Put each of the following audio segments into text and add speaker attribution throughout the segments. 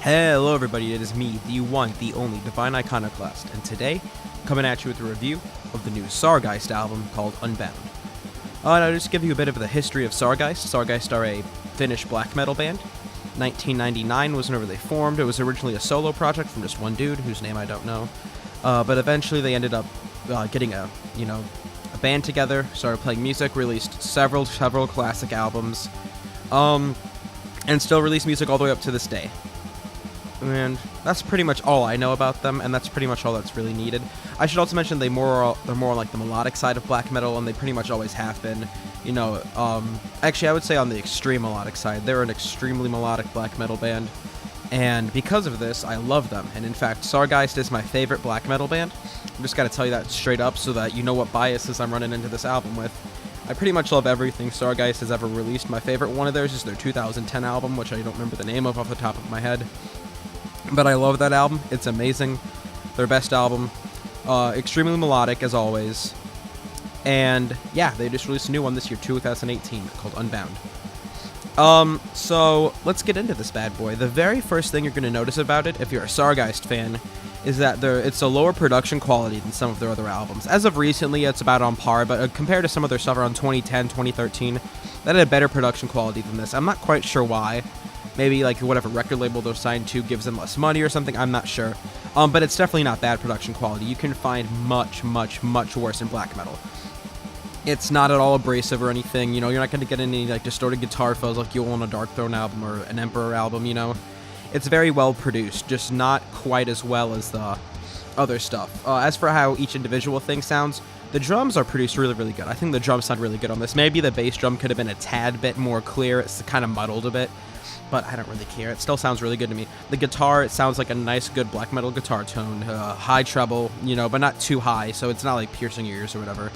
Speaker 1: Hello everybody, it is me, the one, the only, Divine Iconoclast, and today, coming at you with a review of the new Sargeist album called Unbound. And I'll just give you a bit of the history of Sargeist. Sargeist are a Finnish black metal band. 1999 was whenever they formed. It was originally a solo project from just one dude, whose name I don't know. But eventually they ended up getting a band together, started playing music, released several classic albums, and still release music all the way up to this day. And that's pretty much all I know about them, and that's pretty much all that's really needed. I should also mention they're more like the melodic side of black metal, and they pretty much always have been. Actually, I would say on the extreme melodic side, they're an extremely melodic black metal band, and because of this, I love them. And in fact, Sargeist is my favorite black metal band. I'm just gotta tell you that straight up, so that you know what biases I'm running into this album with. I pretty much love everything Sargeist has ever released. My favorite one of theirs is their 2010 album, which I don't remember the name of off the top of my head. But I love that album. It's amazing. Their best album. Extremely melodic, as always. And, yeah, they just released a new one this year, 2018, called Unbound. So, let's get into this bad boy. The very first thing you're going to notice about it, if you're a Sargeist fan, is that it's a lower production quality than some of their other albums. As of recently, it's about on par, but compared to some of their stuff around 2010, 2013, that had a better production quality than this. I'm not quite sure why. Maybe, like, whatever record label they're signed to gives them less money or something, I'm not sure. But it's definitely not bad production quality. You can find much, much, much worse in black metal. It's not at all abrasive or anything, you're not going to get any, like, distorted guitar fills like you'll on a Darkthrone album or an Emperor album, It's very well produced, just not quite as well as the other stuff. As for how each individual thing sounds, the drums are produced really, really good. I think the drums sound really good on this. Maybe the bass drum could have been a tad bit more clear. It's kind of muddled a bit. But I don't really care. It still sounds really good to me. The guitar, it sounds like a nice, good black metal guitar tone. High treble, but not too high, so it's not like piercing your ears or whatever.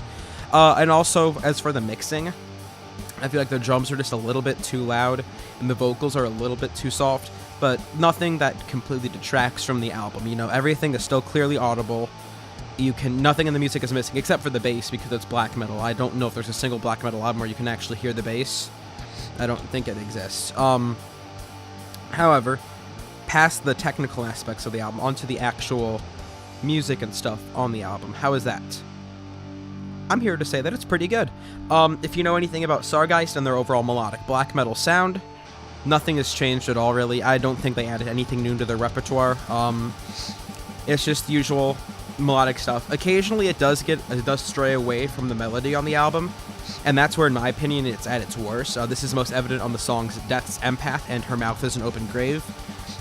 Speaker 1: And also, as for the mixing, I feel like the drums are just a little bit too loud, and the vocals are a little bit too soft, but nothing that completely detracts from the album. Everything is still clearly audible. Nothing in the music is missing, except for the bass, because it's black metal. I don't know if there's a single black metal album where you can actually hear the bass. I don't think it exists. However, past the technical aspects of the album, onto the actual music and stuff on the album, how is that? I'm here to say that it's pretty good. If you know anything about Sargeist and their overall melodic black metal sound, nothing has changed at all, really. I don't think they added anything new to their repertoire. It's just the usual melodic stuff. Occasionally, it does stray away from the melody on the album, and that's where, in my opinion, it's at its worst. This is most evident on the songs Death's Empath and Her Mouth is an Open Grave,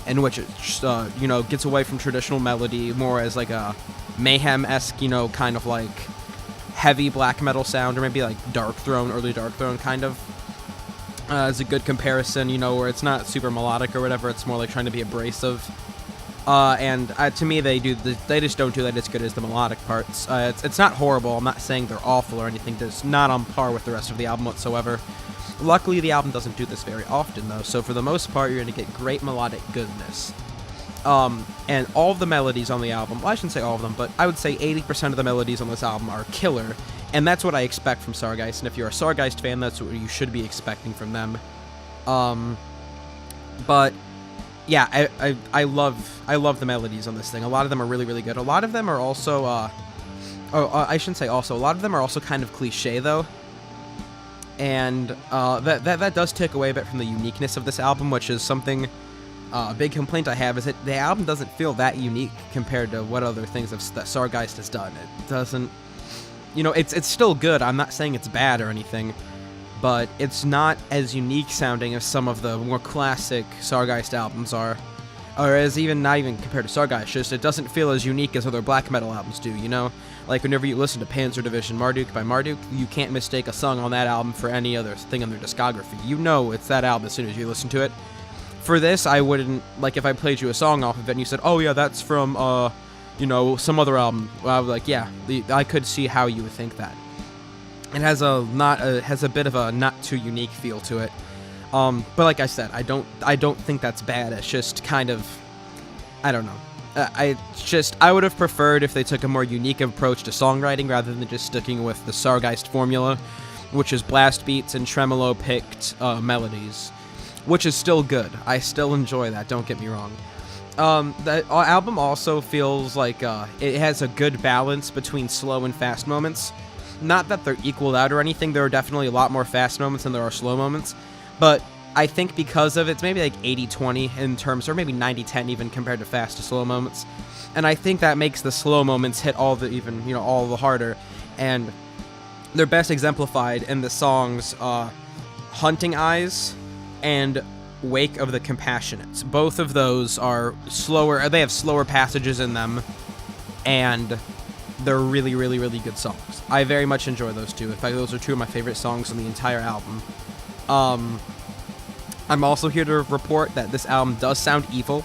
Speaker 1: in which it, gets away from traditional melody, more as like a Mayhem-esque, kind of like heavy black metal sound, or maybe like Darkthrone, early Darkthrone kind of. As a good comparison, where it's not super melodic or whatever, it's more like trying to be abrasive. And to me, they just don't do that as good as the melodic parts. It's not horrible. I'm not saying they're awful or anything. It's not on par with the rest of the album whatsoever. Luckily, the album doesn't do this very often, though, so for the most part, you're going to get great melodic goodness. And all of the melodies on the album, well, I shouldn't say all of them, but I would say 80% of the melodies on this album are killer, and that's what I expect from Sargeist, and if you're a Sargeist fan, that's what you should be expecting from them. But yeah, I love the melodies on this thing. A lot of them are really, really good. A lot of them are also, I shouldn't say also. A lot of them are also kind of cliche, though. And that does take away a bit from the uniqueness of this album, which is something, a big complaint I have, is that the album doesn't feel that unique compared to what other things that Sargeist has done. It doesn't, it's still good. I'm not saying it's bad or anything, but it's not as unique sounding as some of the more classic Sargeist albums are, or as not even compared to Sargeist, just it doesn't feel as unique as other black metal albums do, Like whenever you listen to Panzer Division Marduk by Marduk, you can't mistake a song on that album for any other thing on their discography. It's that album as soon as you listen to it. For this, I wouldn't, like if I played you a song off of it and you said, oh yeah, that's from, some other album, well, I was like, yeah, I could see how you would think that. It has a bit of a not too unique feel to it, but like I said, I don't think that's bad. It's just kind of, I don't know. I would have preferred if they took a more unique approach to songwriting rather than just sticking with the Sargeist formula, which is blast beats and tremolo picked melodies, which is still good. I still enjoy that. Don't get me wrong. The album also feels like it has a good balance between slow and fast moments. Not that they're equaled out or anything. There are definitely a lot more fast moments than there are slow moments, but I think because of it's maybe like 80-20 in terms, or maybe 90-10 even compared to fast to slow moments. And I think that makes the slow moments hit all the harder. And they're best exemplified in the songs Hunting Eyes and Wake of the Compassionates. Both of those are slower. They have slower passages in them, and they're really, really, really good songs. I very much enjoy those two. In fact, those are two of my favorite songs on the entire album. I'm also here to report that this album does sound evil.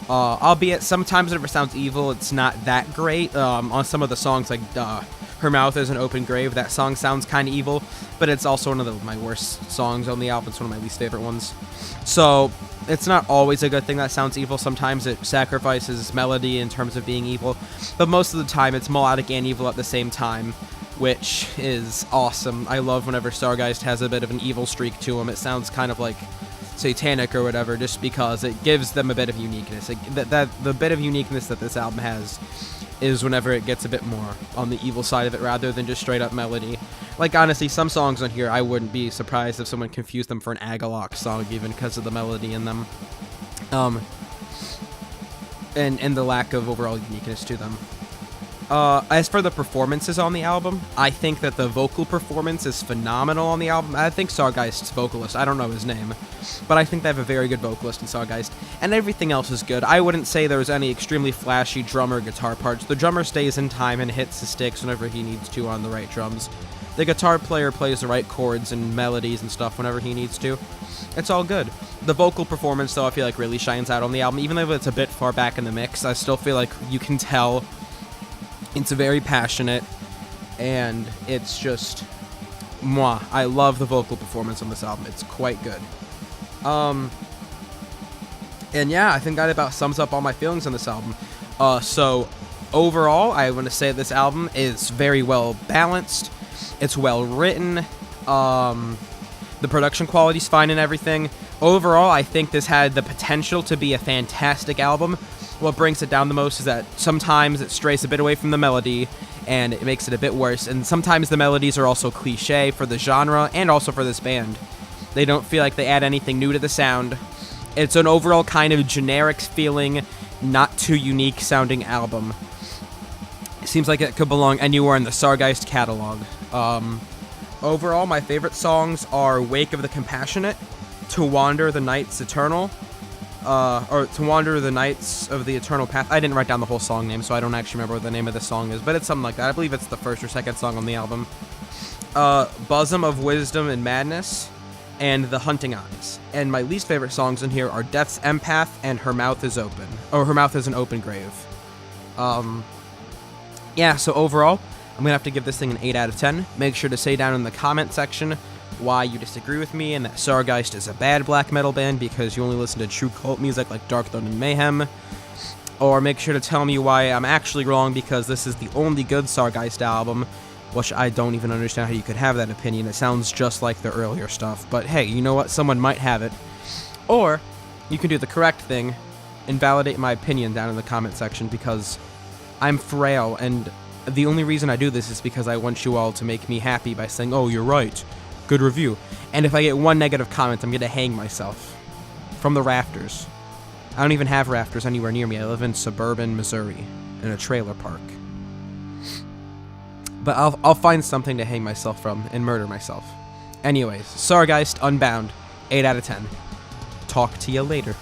Speaker 1: Albeit sometimes whenever it sounds evil, it's not that great. On some of the songs, like Her Mouth is an Open Grave, that song sounds kind of evil, but it's also one of my worst songs on the album. It's one of my least favorite ones. So it's not always a good thing that sounds evil. Sometimes it sacrifices melody in terms of being evil, but most of the time it's melodic and evil at the same time, which is awesome. I love whenever Sargeist has a bit of an evil streak to him. It sounds kind of like satanic or whatever, just because it gives them a bit of uniqueness. The bit of uniqueness that this album has is whenever it gets a bit more on the evil side of it rather than just straight up melody. Like, honestly, some songs on here, I wouldn't be surprised if someone confused them for an Agalloch song even because of the melody in them. And the lack of overall uniqueness to them. As for the performances on the album, I think that the vocal performance is phenomenal on the album. I think Sargeist's vocalist, I don't know his name, but I think they have a very good vocalist in Sargeist, and everything else is good. I wouldn't say there's any extremely flashy drum or guitar parts. The drummer stays in time and hits the sticks whenever he needs to on the right drums. The guitar player plays the right chords and melodies and stuff whenever he needs to. It's all good. The vocal performance, though, I feel like really shines out on the album. Even though it's a bit far back in the mix, I still feel like you can tell it's very passionate, and it's just mwah. I love the vocal performance on this album. It's quite good. And yeah, I think that about sums up all my feelings on this album. So overall, I want to say this album is very well balanced. It's well written. The production quality's fine and everything. Overall, I think this had the potential to be a fantastic album. What brings it down the most is that sometimes it strays a bit away from the melody, and it makes it a bit worse. And sometimes the melodies are also cliche for the genre and also for this band. They don't feel like they add anything new to the sound. It's an overall kind of generic feeling, not too unique sounding album. It seems like it could belong anywhere in the Sargeist catalog. Overall, my favorite songs are Wake of the Compassionate, To Wander the Nights Eternal, or To Wander the Nights of the Eternal Path. I didn't write down the whole song name, so I don't actually remember what the name of the song is, but it's something like that. I believe it's the first or second song on the album. Bosom of Wisdom and Madness, and The Hunting Eyes. And my least favorite songs in here are Death's Empath and Her Mouth is Open, or Her Mouth is an Open Grave. Yeah, so overall, I'm going to have to give this thing an 8 out of 10. Make sure to say down in the comment section why you disagree with me and that Sargeist is a bad black metal band because you only listen to true cult music like Dark Throne and Mayhem. Or make sure to tell me why I'm actually wrong because this is the only good Sargeist album, which I don't even understand how you could have that opinion. It sounds just like the earlier stuff, but hey, you know what? Someone might have it. Or you can do the correct thing and validate my opinion down in the comment section because I'm frail, and the only reason I do this is because I want you all to make me happy by saying, oh, you're right, good review. And if I get one negative comment, I'm going to hang myself from the rafters. I don't even have rafters anywhere near me. I live in suburban Missouri in a trailer park. But I'll find something to hang myself from and murder myself. Anyways, Sargeist, Unbound, 8 out of 10. Talk to you later.